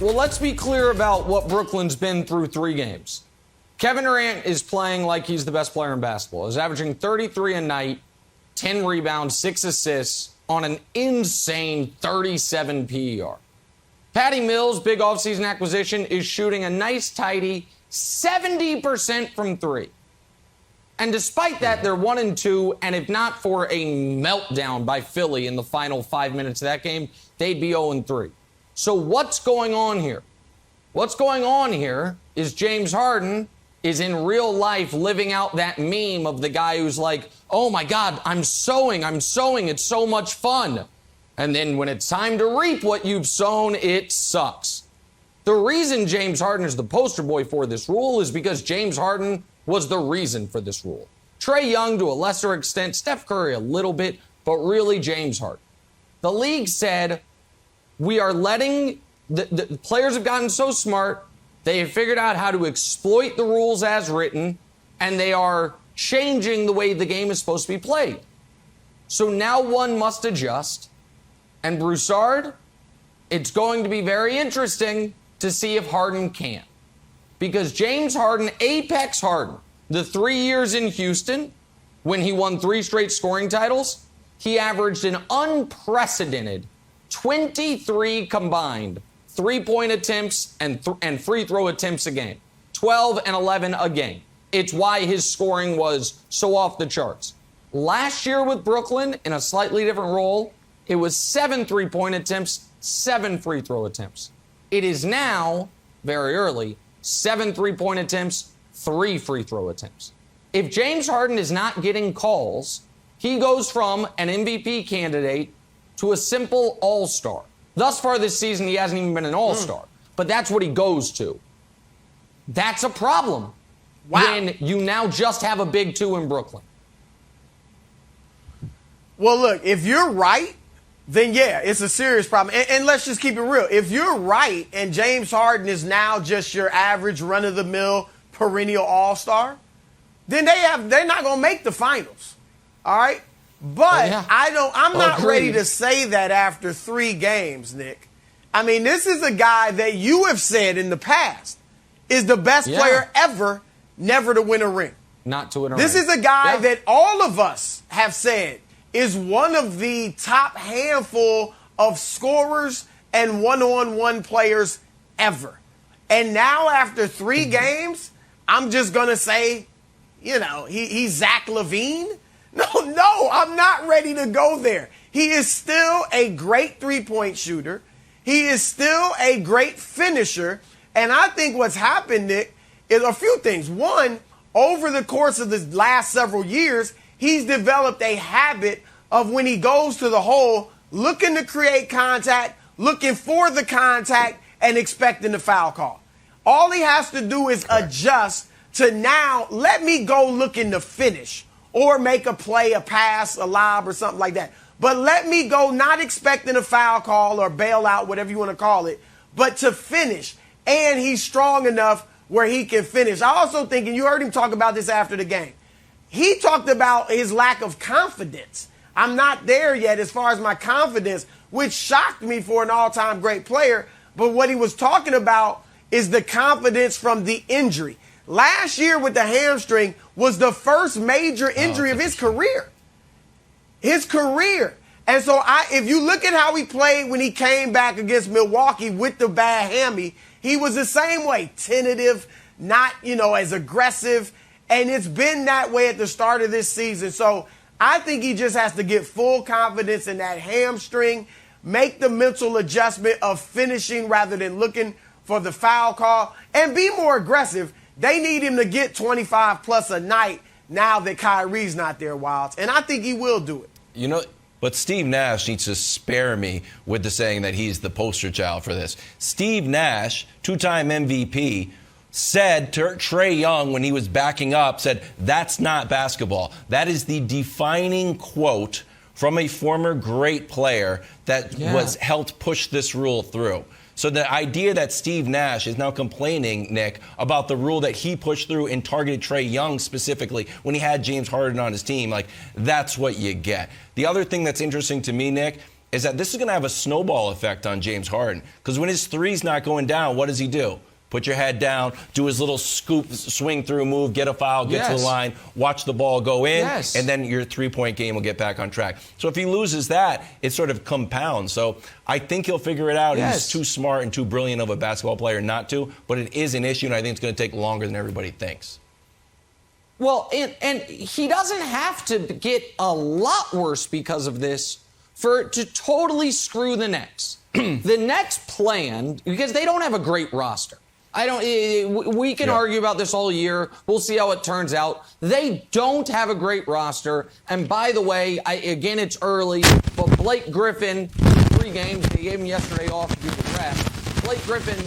Well, let's be clear about what Brooklyn's been through 3 games. Kevin Durant is playing like he's the best player in basketball. He's averaging 33 a night, 10 rebounds, 6 assists on an insane 37 PER. Patty Mills, big offseason acquisition, is shooting a nice, tidy 70% from 3. And despite that, they're 1-2, and if not for a meltdown by Philly in the final 5 minutes of that game, they'd be 0-3. So what's going on here? What's going on here is James Harden is in real life living out that meme of the guy who's like, oh my God, I'm sowing, it's so much fun. And then when it's time to reap what you've sown, it sucks. The reason James Harden is the poster boy for this rule is because James Harden was the reason for this rule. Trae Young to a lesser extent, Steph Curry a little bit, but really James Harden. The league said, we are letting, the players have gotten so smart, they have figured out how to exploit the rules as written, and they are changing the way the game is supposed to be played. So now one must adjust. And Broussard, it's going to be very interesting to see if Harden can. Because James Harden, Apex Harden, the 3 years in Houston, when he won 3 straight scoring titles, he averaged an unprecedented 23 combined three-point attempts and free throw attempts a game. 12 and 11 a game. It's why his scoring was so off the charts. Last year with Brooklyn, in a slightly different role, it was 7 three-point attempts, 7 free throw attempts. It is now, very early, 7 three-point attempts, 3 free throw attempts. If James Harden is not getting calls, he goes from an MVP candidate to a simple all-star. Thus far this season, he hasn't even been an all-star. But that's what he goes to. That's a problem when you now just have a big 2 in Brooklyn. Well, look, if you're right, then yeah, it's a serious problem. And let's just keep it real. If you're right and James Harden is now just your average run-of-the-mill perennial all-star, then they're not going to make the finals. All right? But I'm not ready to say that after 3 games, Nick. I mean, this is a guy that you have said in the past is the best player ever never to win a ring. Not to win a ring. This is a guy that all of us have said is one of the top handful of scorers and one-on-one players ever. And now after 3 games, I'm just going to say, he's Zach LaVine. No, I'm not ready to go there. He is still a great three-point shooter. He is still a great finisher. And I think what's happened, Nick, is a few things. One, over the course of the last several years, he's developed a habit of when he goes to the hole, looking to create contact, looking for the contact, and expecting the foul call. All he has to do is adjust to now, let me go looking to finish or make a play, a pass, a lob, or something like that. But let me go not expecting a foul call or bailout, whatever you want to call it, but to finish. And he's strong enough where he can finish. I also think, and you heard him talk about this after the game, he talked about his lack of confidence. I'm not there yet as far as my confidence, which shocked me for an all-time great player. But what he was talking about is the confidence from the injury. Last year with the hamstring was the first major injury of his career. His career. And so if you look at how he played when he came back against Milwaukee with the bad hammy, he was the same way, tentative, not, as aggressive. And it's been that way at the start of this season. So I think he just has to get full confidence in that hamstring, make the mental adjustment of finishing rather than looking for the foul call, and be more aggressive. They need him to get 25 plus a night now that Kyrie's not there, Wilds. And I think he will do it. But Steve Nash needs to spare me with the saying that he's the poster child for this. Steve Nash, 2-time MVP, said to Trae Young when he was backing up, said, that's not basketball. That is the defining quote from a former great player that was helped push this rule through. So the idea that Steve Nash is now complaining, Nick, about the rule that he pushed through and targeted Trae Young specifically when he had James Harden on his team, that's what you get. The other thing that's interesting to me, Nick, is that this is going to have a snowball effect on James Harden. Because when his three's not going down, what does he do? Put your head down, do his little scoop, swing through move, get a foul, get to the line, watch the ball go in, and then your three-point game will get back on track. So if he loses that, it sort of compounds. So I think he'll figure it out. He's too smart and too brilliant of a basketball player not to, but it is an issue, and I think it's going to take longer than everybody thinks. Well, and he doesn't have to get a lot worse because of this for it to totally screw the Knicks. The Knicks planned, because they don't have a great roster. We can argue about this all year. We'll see how it turns out. They don't have a great roster. And by the way, again, it's early, but Blake Griffin, 3 games, they gave him yesterday off to do the rest. Blake Griffin,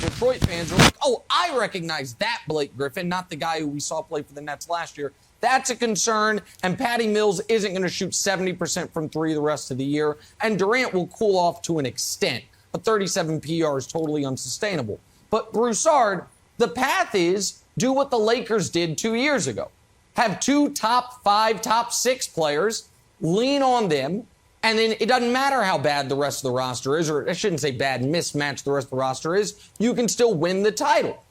Detroit fans are like, oh, I recognize that Blake Griffin, not the guy who we saw play for the Nets last year. That's a concern, and Patty Mills isn't going to shoot 70% from 3 the rest of the year, and Durant will cool off to an extent. A 37 PR is totally unsustainable. But Broussard, the path is do what the Lakers did 2 years ago. Have 2 top 5, top 6 players, lean on them, and then it doesn't matter how bad the rest of the roster is, or I shouldn't say bad, mismatch the rest of the roster is, you can still win the title.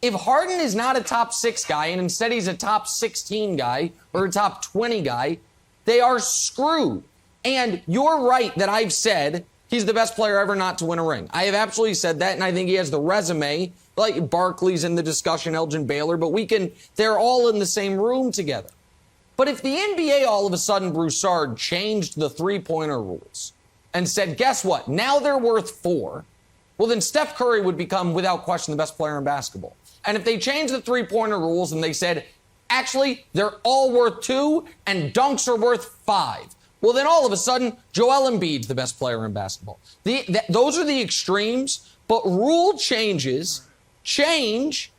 If Harden is not a top 6 guy and instead he's a top 16 guy or a top 20 guy, they are screwed. And you're right that I've said he's the best player ever not to win a ring. I have absolutely said that, and I think he has the resume. Like Barkley's in the discussion, Elgin Baylor, but they're all in the same room together. But if the NBA all of a sudden, Broussard, changed the three-pointer rules and said, guess what? Now they're worth 4. Well, then Steph Curry would become, without question, the best player in basketball. And if they changed the three-pointer rules and they said, actually, they're all worth 2 and dunks are worth 5. Well, then all of a sudden, Joel Embiid's the best player in basketball. Those are the extremes, but rule changes change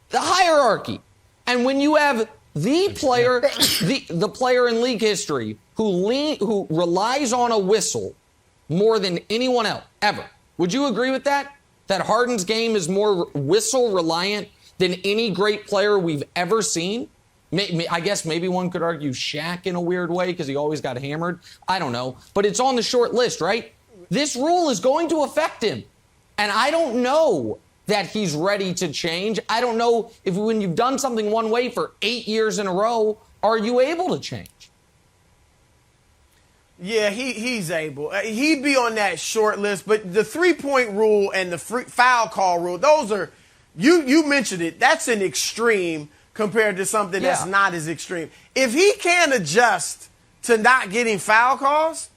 the hierarchy. And when you have the player, the player in league history who relies on a whistle more than anyone else ever, would you agree with that? That Harden's game is more whistle reliant than any great player we've ever seen? I guess maybe one could argue Shaq in a weird way because he always got hammered. I don't know. But it's on the short list, right? This rule is going to affect him. And I don't know that he's ready to change. I don't know if when you've done something one way for 8 years in a row, are you able to change? Yeah, he's able. He'd be on that short list. But the three-point rule and the foul call rule, those are, you mentioned it, that's an extreme compared to something that's not as extreme. If he can't adjust to not getting foul calls,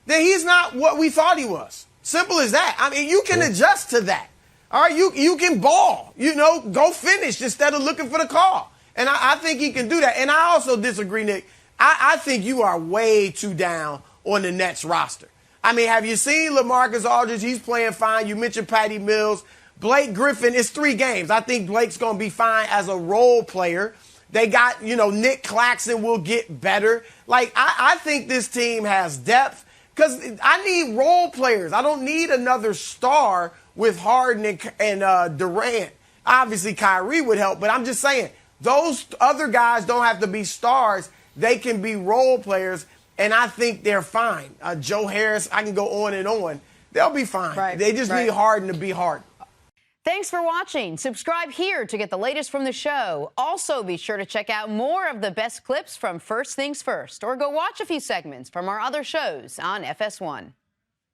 then he's not what we thought he was. Simple as that. I mean, you can adjust to that. All right, you can ball. Go finish instead of looking for the call. And I think he can do that. And I also disagree, Nick. I think you are way too down on the Nets roster. I mean, have you seen LaMarcus Aldridge? He's playing fine. You mentioned Patty Mills. Blake Griffin, it's 3 games. I think Blake's going to be fine as a role player. They got, Nick Claxton will get better. I think this team has depth because I need role players. I don't need another star with Harden and Durant. Obviously, Kyrie would help, but I'm just saying, those other guys don't have to be stars. They can be role players, and I think they're fine. Joe Harris, I can go on and on. They'll be fine. Right, they just need Harden to be Harden. Thanks for watching. Subscribe here to get the latest from the show. Also, be sure to check out more of the best clips from First Things First, or go watch a few segments from our other shows on FS1.